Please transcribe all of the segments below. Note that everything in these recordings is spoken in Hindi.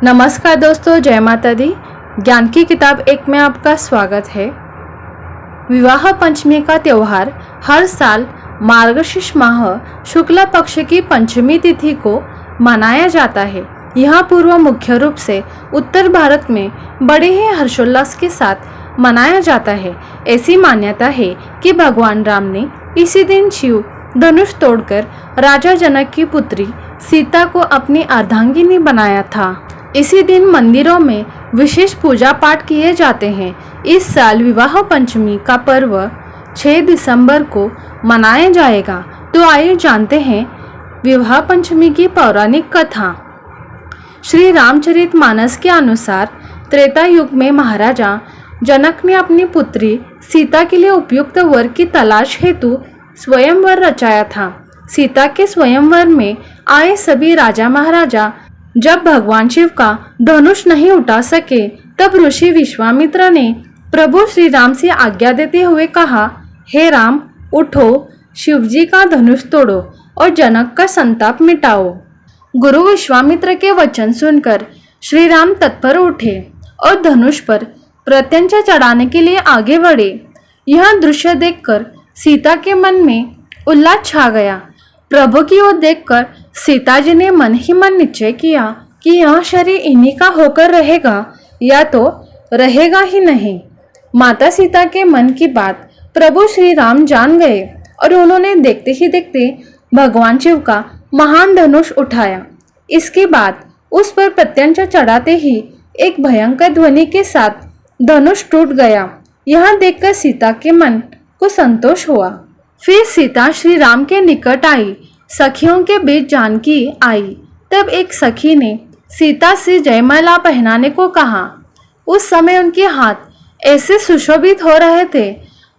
नमस्कार दोस्तों, जय माता दी। ज्ञान की किताब एक में आपका स्वागत है। विवाह पंचमी का त्यौहार हर साल मार्गशीर्ष माह शुक्ल पक्ष की पंचमी तिथि को मनाया जाता है। यह पूर्व मुख्य रूप से उत्तर भारत में बड़े ही हर्षोल्लास के साथ मनाया जाता है। ऐसी मान्यता है कि भगवान राम ने इसी दिन शिव धनुष तोड़कर राजा जनक की पुत्री सीता को अपनी अर्धांगिनी बनाया था। इसी दिन मंदिरों में विशेष पूजा पाठ किए जाते हैं। इस साल विवाह पंचमी का पर्व 6 दिसंबर को मनाया जाएगा। तो आइए जानते हैं विवाह पंचमी की पौराणिक कथा। श्री रामचरितमानस के अनुसार त्रेता युग में महाराजा जनक ने अपनी पुत्री सीता के लिए उपयुक्त वर की तलाश हेतु स्वयंवर रचाया था। सीता के स्वयंवर में आए सभी राजा महाराजा जब भगवान शिव का धनुष नहीं उठा सके, तब ऋषि विश्वामित्र ने प्रभु श्री राम से आज्ञा देते हुए कहा, हे राम, उठो, शिवजी का धनुष तोड़ो और जनक का संताप मिटाओ। गुरु विश्वामित्र के वचन सुनकर श्री राम तत्पर उठे और धनुष पर प्रत्यंचा चढ़ाने के लिए आगे बढ़े। यह दृश्य देखकर सीता के मन में उल्लास छा गया। प्रभु की ओर देखकर सीता जी ने मन ही मन निश्चय किया कि यह शरीर इन्हीं का होकर रहेगा या तो रहेगा ही नहीं। माता सीता के मन की बात प्रभु श्री राम जान गए और उन्होंने देखते ही देखते भगवान शिव का महान धनुष उठाया। इसके बाद उस पर प्रत्यंचा चढ़ाते ही एक भयंकर ध्वनि के साथ धनुष टूट गया। यह देखकर सीता के मन को संतोष हुआ। फिर सीता श्री राम के निकट आई। सखियों के बीच जानकी आई। तब एक सखी ने सीता से जयमाला पहनाने को कहा। उस समय उनके हाथ ऐसे सुशोभित हो रहे थे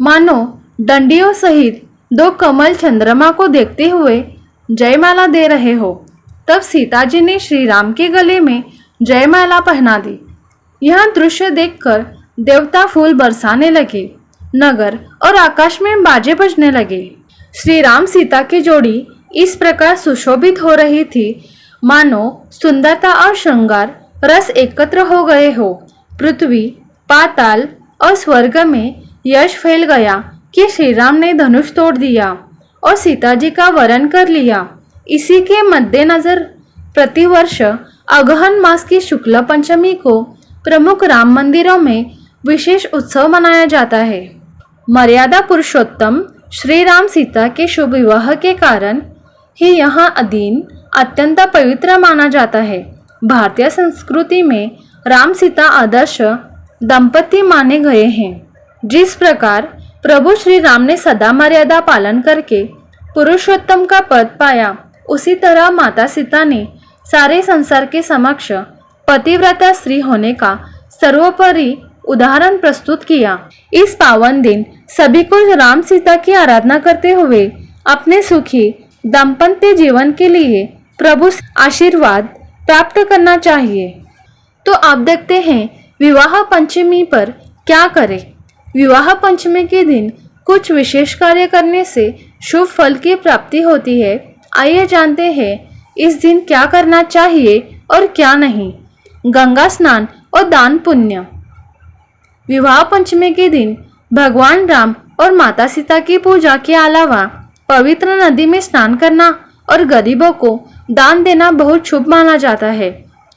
मानो डंडियों सहित 2 कमल चंद्रमा को देखते हुए जयमाला दे रहे हो। तब सीता जी ने श्री राम के गले में जयमाला पहना दी। यह दृश्य देखकर देवता फूल बरसाने लगे। नगर और आकाश में बाजे बजने लगे। श्री राम सीता की जोड़ी इस प्रकार सुशोभित हो रही थी मानो सुंदरता और श्रृंगार रस एकत्र हो गए हो। पृथ्वी, पाताल और स्वर्ग में यश फैल गया कि श्री राम ने धनुष तोड़ दिया और सीता जी का वरण कर लिया। इसी के मद्देनजर प्रतिवर्ष अगहन मास की शुक्ल पंचमी को प्रमुख राम मंदिरों में विशेष उत्सव मनाया जाता है। मर्यादा पुरुषोत्तम श्री राम सीता के शुभ विवाह के कारण ही यह दिन अत्यंत पवित्र माना जाता है। भारतीय संस्कृति में राम सीता आदर्श दंपति माने गए हैं। जिस प्रकार प्रभु श्री राम ने सदा मर्यादा पालन करके पुरुषोत्तम का पद पाया, उसी तरह माता सीता ने सारे संसार के समक्ष पतिव्रता स्त्री होने का सर्वोपरि उदाहरण प्रस्तुत किया। इस पावन दिन सभी को राम सीता की आराधना करते हुए अपने सुखी दाम्पत्य जीवन के लिए प्रभु आशीर्वाद प्राप्त करना चाहिए। तो आप देखते हैं विवाह पंचमी पर क्या करें। विवाह पंचमी के दिन कुछ विशेष कार्य करने से शुभ फल की प्राप्ति होती है। आइए जानते हैं इस दिन क्या करना चाहिए और क्या नहीं। गंगा स्नान और दान पुण्य। विवाह पंचमी के दिन भगवान राम और माता सीता की पूजा के अलावा पवित्र नदी में स्नान करना और गरीबों को दान देना बहुत शुभ माना जाता है।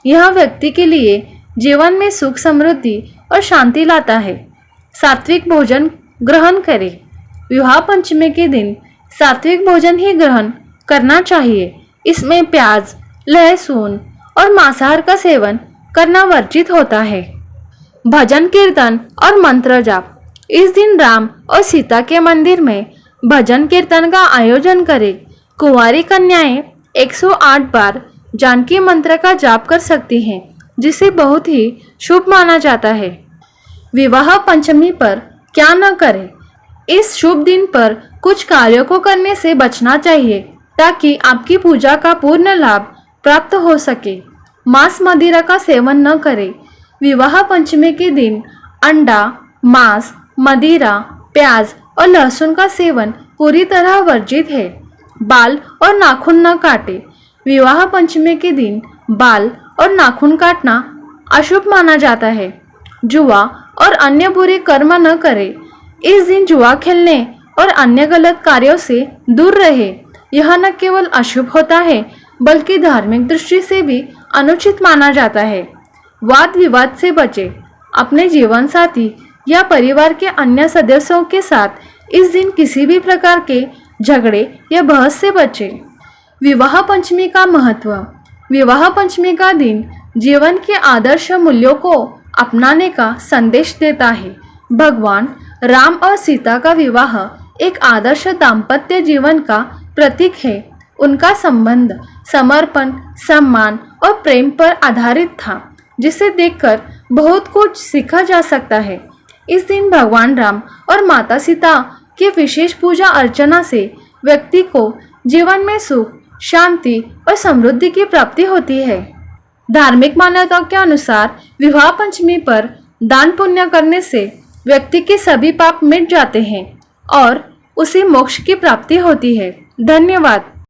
यह व्यक्ति के लिए जीवन में सुख, समृद्धि और शांति लाता है। सात्विक भोजन ग्रहण करें। विवाह पंचमी के दिन सात्विक भोजन ही ग्रहण करना चाहिए। इसमें प्याज, लहसुन और मांसाहार का सेवन करना वर्जित होता है। भजन कीर्तन और मंत्र जाप। इस दिन राम और सीता के मंदिर में भजन कीर्तन का आयोजन करें। कुंवारी कन्याएं 108 बार जानकी मंत्र का जाप कर सकती हैं, जिसे बहुत ही शुभ माना जाता है। विवाह पंचमी पर क्या न करें। इस शुभ दिन पर कुछ कार्यों को करने से बचना चाहिए ताकि आपकी पूजा का पूर्ण लाभ प्राप्त हो सके। मांस मदिरा का सेवन न करें। विवाह पंचमी के दिन अंडा, मांस, मदिरा, प्याज और लहसुन का सेवन पूरी तरह वर्जित है। बाल और नाखून न काटे। विवाह पंचमी के दिन बाल और नाखून काटना अशुभ माना जाता है। जुआ और अन्य बुरे कर्म न करें। इस दिन जुआ खेलने और अन्य गलत कार्यों से दूर रहे। यह न केवल अशुभ होता है बल्कि धार्मिक दृष्टि से भी अनुचित माना जाता है। वाद विवाद से बचें। अपने जीवन साथी या परिवार के अन्य सदस्यों के साथ इस दिन किसी भी प्रकार के झगड़े या बहस से बचें। विवाह पंचमी का महत्व। विवाह पंचमी का दिन जीवन के आदर्श मूल्यों को अपनाने का संदेश देता है। भगवान राम और सीता का विवाह एक आदर्श दाम्पत्य जीवन का प्रतीक है। उनका संबंध समर्पण, सम्मान और प्रेम पर आधारित था, जिसे देखकर बहुत कुछ सीखा जा सकता है। इस दिन भगवान राम और माता सीता की विशेष पूजा अर्चना से व्यक्ति को जीवन में सुख, शांति और समृद्धि की प्राप्ति होती है। धार्मिक मान्यताओं के अनुसार विवाह पंचमी पर दान पुण्य करने से व्यक्ति के सभी पाप मिट जाते हैं और उसे मोक्ष की प्राप्ति होती है। धन्यवाद।